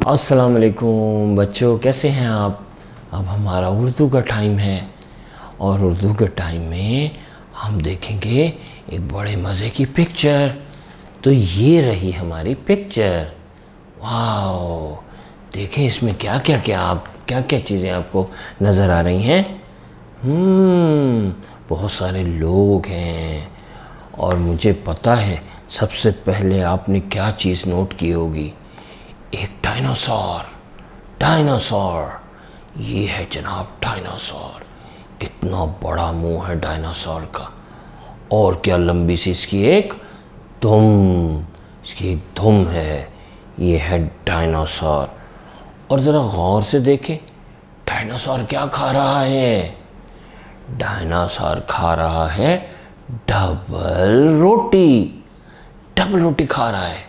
अस्सलाम वालेकुम बच्चों, कैसे हैं आप। अब हमारा उर्दू का टाइम है और उर्दू के टाइम में हम देखेंगे एक बड़े मज़े की पिक्चर। तो ये रही हमारी पिक्चर। वाओ, देखें इसमें क्या क्या चीज़ें आपको नज़र आ रही हैं। बहुत सारे लोग हैं और मुझे पता है सबसे पहले आपने क्या चीज़ नोट की होगी। एक डायनासोर। ये है जनाब डायनासोर। कितना बड़ा मुंह है डायनासोर का, और क्या लंबी सी इसकी एक धुम है। ये है डायनासोर। और ज़रा गौर से देखें डायनासोर क्या खा रहा है। डायनासोर खा रहा है डबल रोटी खा रहा है।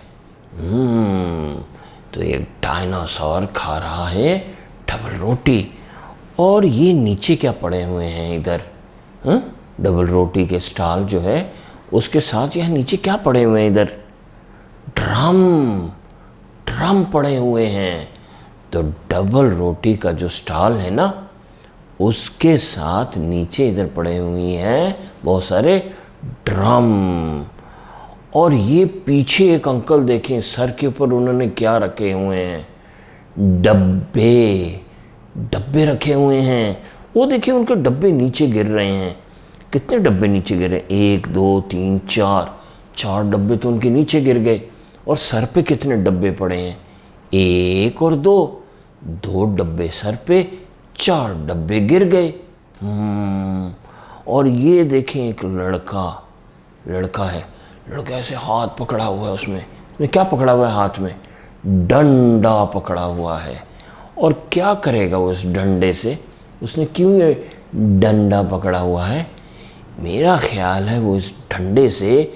तो एक डायनासोर खा रहा है डबल रोटी। और ये नीचे क्या पड़े हुए हैं इधर। डबल रोटी के स्टॉल जो है उसके साथ यहाँ नीचे क्या पड़े हुए हैं इधर। ड्रम पड़े हुए हैं। तो डबल रोटी का जो स्टॉल है ना, उसके साथ नीचे इधर पड़े हुए हैं बहुत सारे ड्रम। और ये पीछे एक अंकल देखें, सर के ऊपर उन्होंने क्या रखे हुए हैं। डब्बे रखे हुए हैं। वो देखिए उनके डब्बे नीचे गिर रहे हैं। कितने डब्बे नीचे गिरे। 1 2 3 4 डब्बे तो उनके नीचे गिर गए। और सर पे कितने डब्बे पड़े हैं। 1 और 2 डब्बे सर पे, 4 डब्बे गिर गए। और ये देखें एक लड़का है। लड़का ऐसे हाथ पकड़ा हुआ है। उसमें क्या पकड़ा हुआ है हाथ में। डंडा पकड़ा हुआ है। और क्या करेगा वो इस डंडे से। उसने क्यों ये डंडा पकड़ा हुआ है। मेरा ख्याल है वो इस डंडे से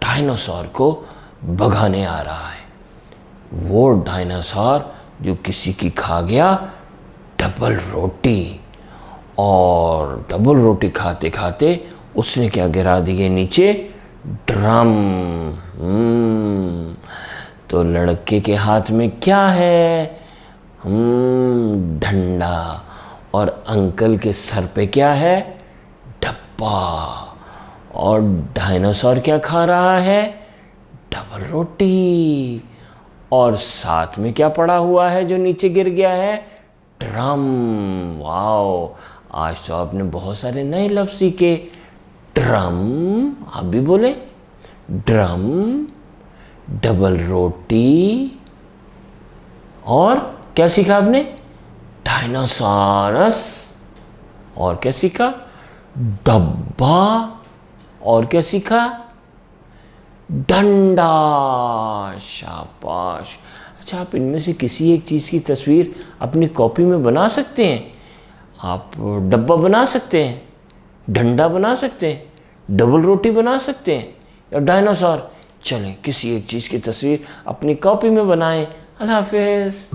डायनासोर को भगाने आ रहा है। वो डायनासोर जो किसी की खा गया डबल रोटी। और डबल रोटी खाते खाते उसने क्या गिरा दिए नीचे, ड्रम। तो लड़के के हाथ में क्या है, डंडा। और अंकल के सर पे क्या है, डब्बा। और डायनासोर क्या खा रहा है, डबल रोटी। और साथ में क्या पड़ा हुआ है जो नीचे गिर गया है, ड्रम। वाओ, आज तो आपने बहुत सारे नए लफ्ज़ सीखे। ड्रम, आप भी बोले ड्रम, डबल रोटी। और क्या सीखा आपने, डायनासोरस। और क्या सीखा, डब्बा। और क्या सीखा, डंडा। शाबाश। अच्छा, आप इनमें से किसी एक चीज़ की तस्वीर अपनी कॉपी में बना सकते हैं। आप डब्बा बना सकते हैं, डंडा बना सकते हैं, डबल रोटी बना सकते हैं, या डायनासोर। चलें किसी एक चीज़ की तस्वीर अपनी कॉपी में बनाएं। अल्लाह हाफिज़।